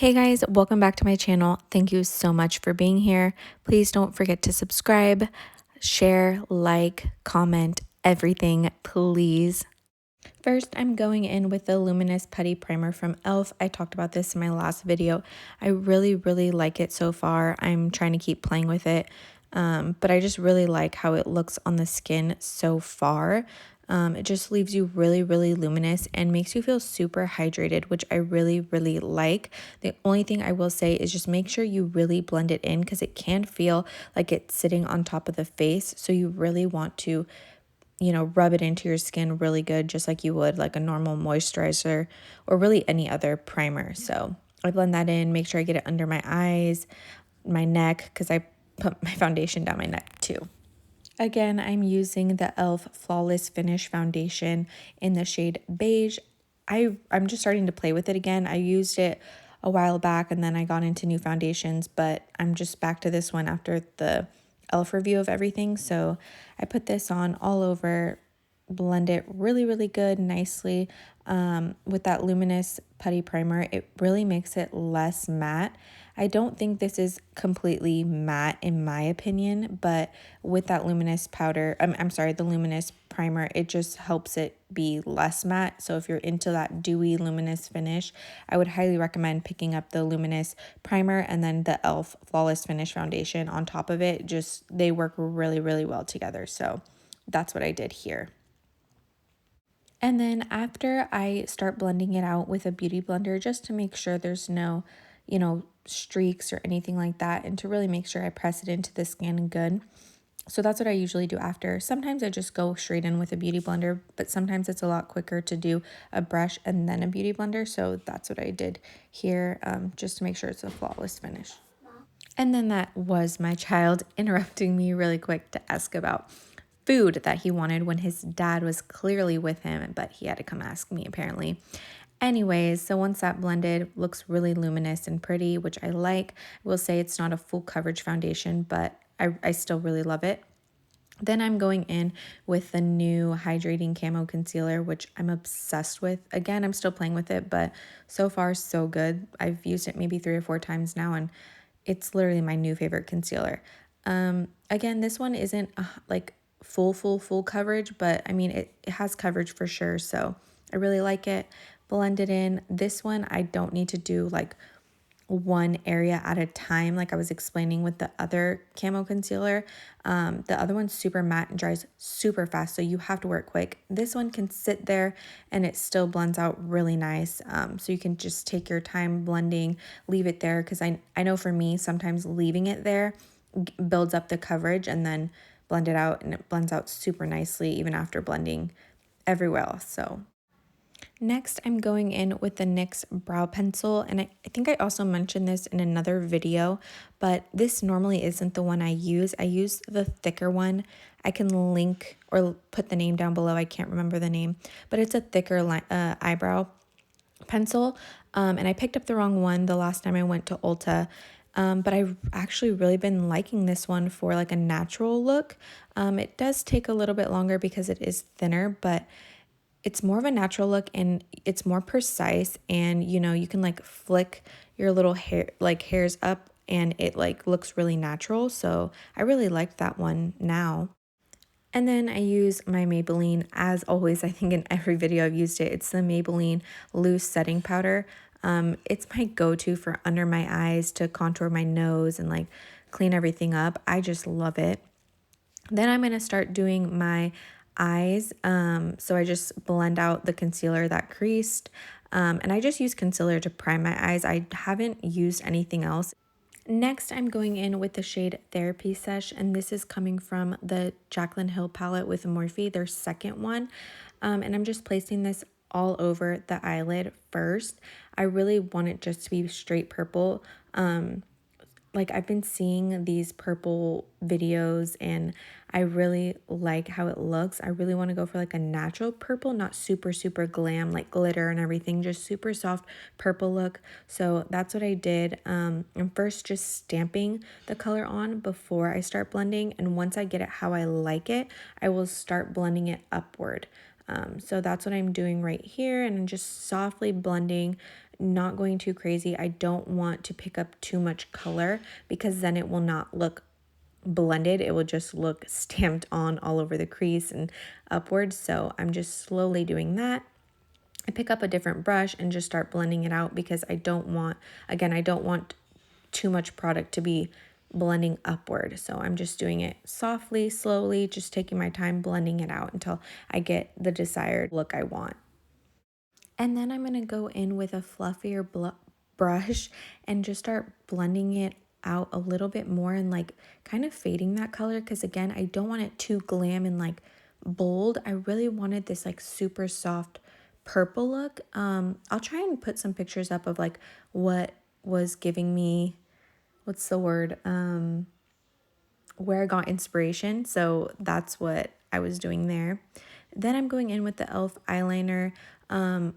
Hey guys, welcome back to my channel. Thank you so much for being here. Please don't forget to subscribe, share, like, comment, everything, please. First, I'm going in with the Luminous Putty Primer from e.l.f. I talked about this in my last video. I really like it so far. I'm trying to keep playing with it, but I just really like how it looks on the skin so far. It just leaves you really luminous and makes you feel super hydrated, which I really like. The only thing I will say is just make sure you really blend it in because it can feel like it's sitting on top of the face. So you really want to, you know, rub it into your skin really good, just like you would like a normal moisturizer or really any other primer. So I blend that in, make sure I get it under my eyes, my neck, because I put my foundation down my neck too. Again, I'm using the e.l.f. Flawless Finish Foundation in the shade Beige. I'm just starting to play with it again. I used it a while back and then I got into new foundations, but I'm just back to this one after the e.l.f. review of everything. So I put this on all over, blend it really good, nicely. With that Luminous Putty Primer, it really makes it less matte. I don't think this is completely matte in my opinion, but with that luminous powder, I'm sorry, the luminous primer, it just helps it be less matte. So if you're into that dewy luminous finish, I would highly recommend picking up the luminous primer and then the e.l.f. Flawless Finish Foundation on top of it. Just, they work really well together. So that's what I did here. And then after I start blending it out with a beauty blender, just to make sure there's no, you know, streaks or anything like that, and to really make sure I press it into the skin good. So that's what I usually do after. Sometimes I just go straight in with a beauty blender, but sometimes it's a lot quicker to do a brush and then a beauty blender. So that's what I did here, just to make sure it's a flawless finish. And then that was my child interrupting me really quick to ask about food that he wanted when his dad was clearly with him, but he had to come ask me apparently. Anyways, so once that blended, looks really luminous and pretty, which I like. I will say it's not a full coverage foundation, but I still really love it. Then I'm going in with the new Hydrating Camo Concealer, which I'm obsessed with. Again, I'm still playing with it, but so far so good. I've used it maybe 3 or 4 times now, and it's literally my new favorite concealer. Again, this one isn't like full coverage, but I mean, it has coverage for sure. So I really like it. Blend it in. This one, I don't need to do like one area at a time like I was explaining with the other camo concealer. The other one's super matte and dries super fast, so you have to work quick. This one can sit there and it still blends out really nice. So you can just take your time blending, leave it there, because I know for me sometimes leaving it there builds up the coverage, and then blend it out and it blends out super nicely even after blending everywhere else. So next, I'm going in with the NYX brow pencil, and I think I also mentioned this in another video, but this normally isn't the one I use. I use the thicker one. I can link or put the name down below. I can't remember the name, but it's a thicker eyebrow pencil, and I picked up the wrong one the last time I went to Ulta. But I've actually really been liking this one for like a natural look. It does take a little bit longer because it is thinner, but it's more of a natural look and it's more precise, and you know, you can like flick your little hair like hairs up and it like looks really natural. So I really like that one now. And then I use my Maybelline, as always. I think in every video I've used it. It's the Maybelline loose setting powder. It's my go-to for under my eyes to contour my nose and like clean everything up. I just love it. Then I'm going to start doing my eyes. So I just blend out the concealer that creased. And I just use concealer to prime my eyes. I haven't used anything else. Next, I'm going in with the shade Therapy Sesh, and this is coming from the Jaclyn Hill palette with Morphe, their second one. And I'm just placing this all over the eyelid first. I really want it just to be straight purple. Like I've been seeing these purple videos and I really like how it looks. I really want to go for like a natural purple, not super glam like glitter and everything, just super soft purple look. So that's what I did. I'm first just stamping the color on before I start blending, and once I get it how I like it, I will start blending it upward. So that's what I'm doing right here, and I'm just softly blending not going too crazy. I don't want to pick up too much color because then it will not look blended. It will just look stamped on all over the crease and upwards. So I'm just slowly doing that. I pick up a different brush and just start blending it out because I don't want, again, I don't want too much product to be blending upward. So I'm just doing it softly, slowly, just taking my time blending it out until I get the desired look I want. And then I'm going to go in with a fluffier brush and just start blending it out a little bit more and like kind of fading that color, because again, I don't want it too glam and like bold. I really wanted this like super soft purple look. I'll try and put some pictures up of like what was giving me, what's the word, where I got inspiration. So that's what I was doing there. Then I'm going in with the e.l.f. eyeliner. I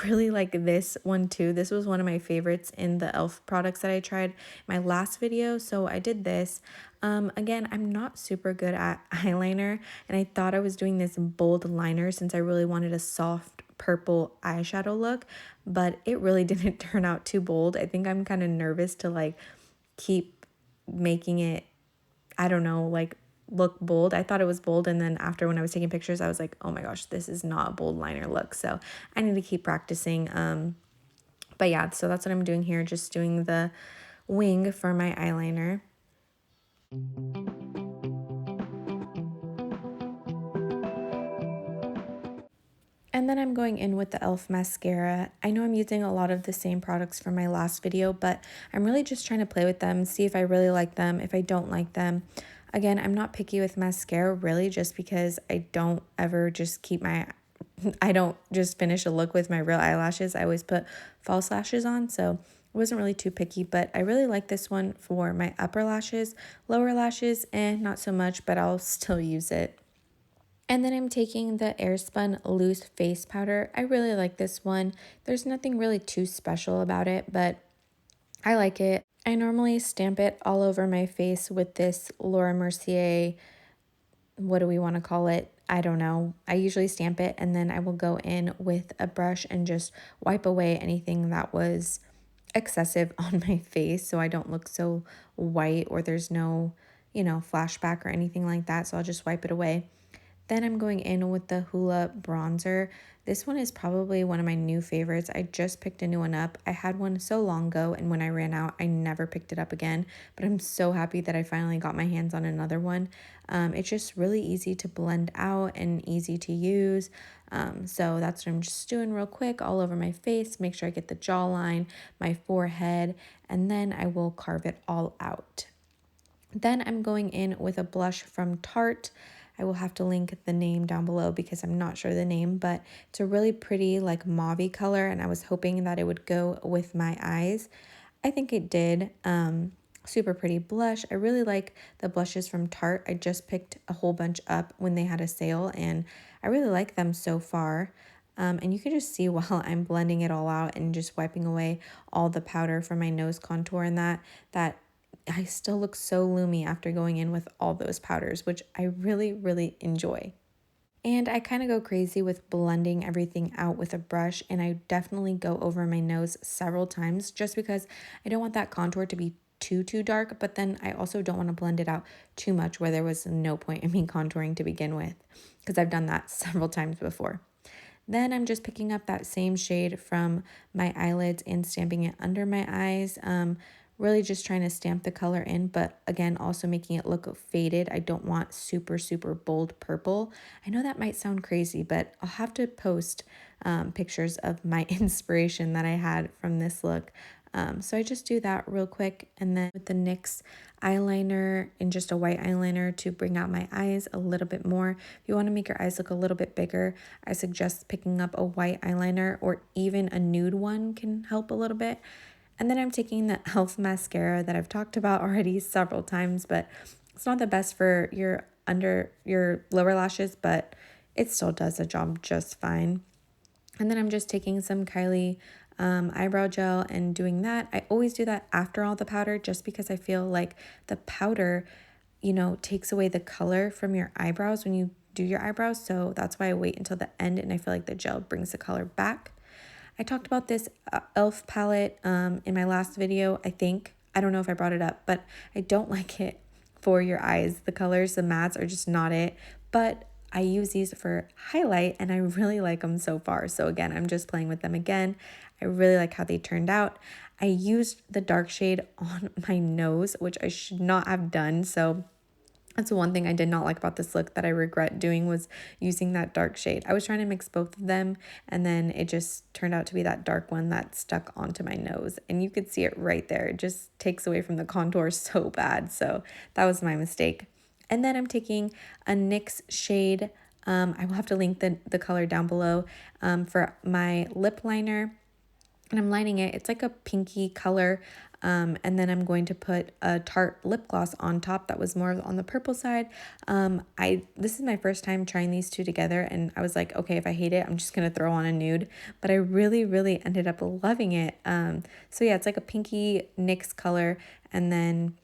really like this one too. This was one of my favorites in the e.l.f. products that I tried my last video. So I did this. Again, I'm not super good at eyeliner, and I thought I was doing this bold liner since I really wanted a soft purple eyeshadow look, but it really didn't turn out too bold. I think I'm kind of nervous to like keep making it, I don't know, like look bold. I thought it was bold, and then after when I was taking pictures, I was like, oh my gosh, this is not a bold liner look. So I need to keep practicing. But yeah, so that's what I'm doing here, just doing the wing for my eyeliner. And then I'm going in with the e.l.f. mascara. I know I'm using a lot of the same products from my last video, but I'm really just trying to play with them, see if I really like them, if I don't like them. Again, I'm not picky with mascara really, just because I don't ever just keep my, I don't just finish a look with my real eyelashes. I always put false lashes on, so I wasn't really too picky, but I really like this one for my upper lashes. Lower lashes, not so much, but I'll still use it. And then I'm taking the Airspun loose face powder. I really like this one. There's nothing really too special about it, but I like it. I normally stamp it all over my face with this Laura Mercier, what do we want to call it? I don't know. I usually stamp it, and then I will go in with a brush and just wipe away anything that was excessive on my face so I don't look so white or there's no, flashback or anything like that. So I'll just wipe it away. Then I'm going in with the Hoola bronzer. This one is probably one of my new favorites. I just picked a new one up. I had one so long ago, and when I ran out, I never picked it up again. But I'm so happy that I finally got my hands on another one. It's just really easy to blend out and easy to use. So that's what I'm just doing real quick all over my face. Make sure I get the jawline, my forehead, and then I will carve it all out. Then I'm going in with a blush from Tarte. I will have to link the name down below because I'm not sure the name, but it's a really pretty like mauve color, and I was hoping that it would go with my eyes. I think it did. Super pretty blush. I really like the blushes from Tarte. I just picked a whole bunch up when they had a sale, and I really like them so far. And you can just see while I'm blending it all out and just wiping away all the powder from my nose contour and that I still look so loomy after going in with all those powders, which I really, really enjoy. And I kind of go crazy with blending everything out with a brush, and I definitely go over my nose several times just because I don't want that contour to be too dark, but then I also don't want to blend it out too much where there was no point in me contouring to begin with, because I've done that several times before. Then I'm just picking up that same shade from my eyelids and stamping it under my eyes. Really just trying to stamp the color in, but again, also making it look faded. I don't want super, super bold purple. I know that might sound crazy, but I'll have to post pictures of my inspiration that I had from this look. So I just do that real quick, and then with the NYX eyeliner and just a white eyeliner to bring out my eyes a little bit more. If you want to make your eyes look a little bit bigger, I suggest picking up a white eyeliner, or even a nude one can help a little bit. And then I'm taking the e.l.f. mascara that I've talked about already several times, but it's not the best for your lower lashes, but it still does the job just fine. And then I'm just taking some Kylie eyebrow gel and doing that. I always do that after all the powder just because I feel like the powder, takes away the color from your eyebrows when you do your eyebrows. So that's why I wait until the end, and I feel like the gel brings the color back. I talked about this e.l.f. palette in my last video, I think. I don't know if I brought it up, but I don't like it for your eyes. The colors, the mattes are just not it. But I use these for highlight and I really like them so far. So again, I'm just playing with them again. I really like how they turned out. I used the dark shade on my nose, which I should not have done. So that's one thing I did not like about this look that I regret doing, was using that dark shade. I was trying to mix both of them and then it just turned out to be that dark one that stuck onto my nose. And you could see it right there. It just takes away from the contour so bad. So that was my mistake. And then I'm taking a NYX shade. I will have to link the color down below for my lip liner. And I'm lining it. It's like a pinky color. And then I'm going to put a Tarte lip gloss on top that was more on the purple side. This is my first time trying these two together, and I was like, okay, if I hate it, I'm just gonna throw on a nude. But I really ended up loving it. So yeah, it's like a pinky NYX color, and then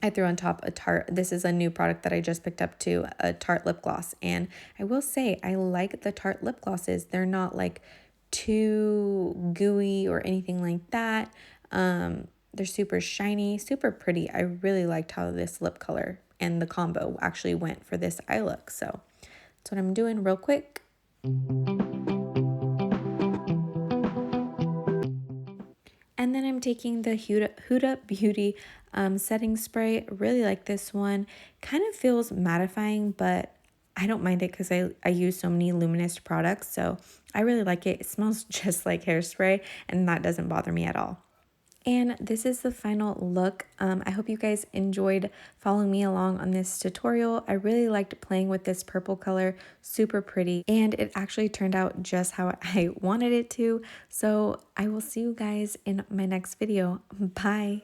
I threw on top a Tarte. This is a new product that I just picked up too, a Tarte lip gloss. And I will say, I like the Tarte lip glosses. They're not like too gooey or anything like that. They're super shiny, super pretty. I really liked how this lip color and the combo actually went for this eye look. So that's what I'm doing real quick. And then I'm taking the Huda Beauty setting spray. Really like this one. Kind of feels mattifying, but I don't mind it because I use so many luminous products. So I really like it. It smells just like hairspray, and that doesn't bother me at all. And this is the final look. I hope you guys enjoyed following me along on this tutorial. I really liked playing with this purple color, super pretty, and it actually turned out just how I wanted it to. So I will see you guys in my next video. Bye.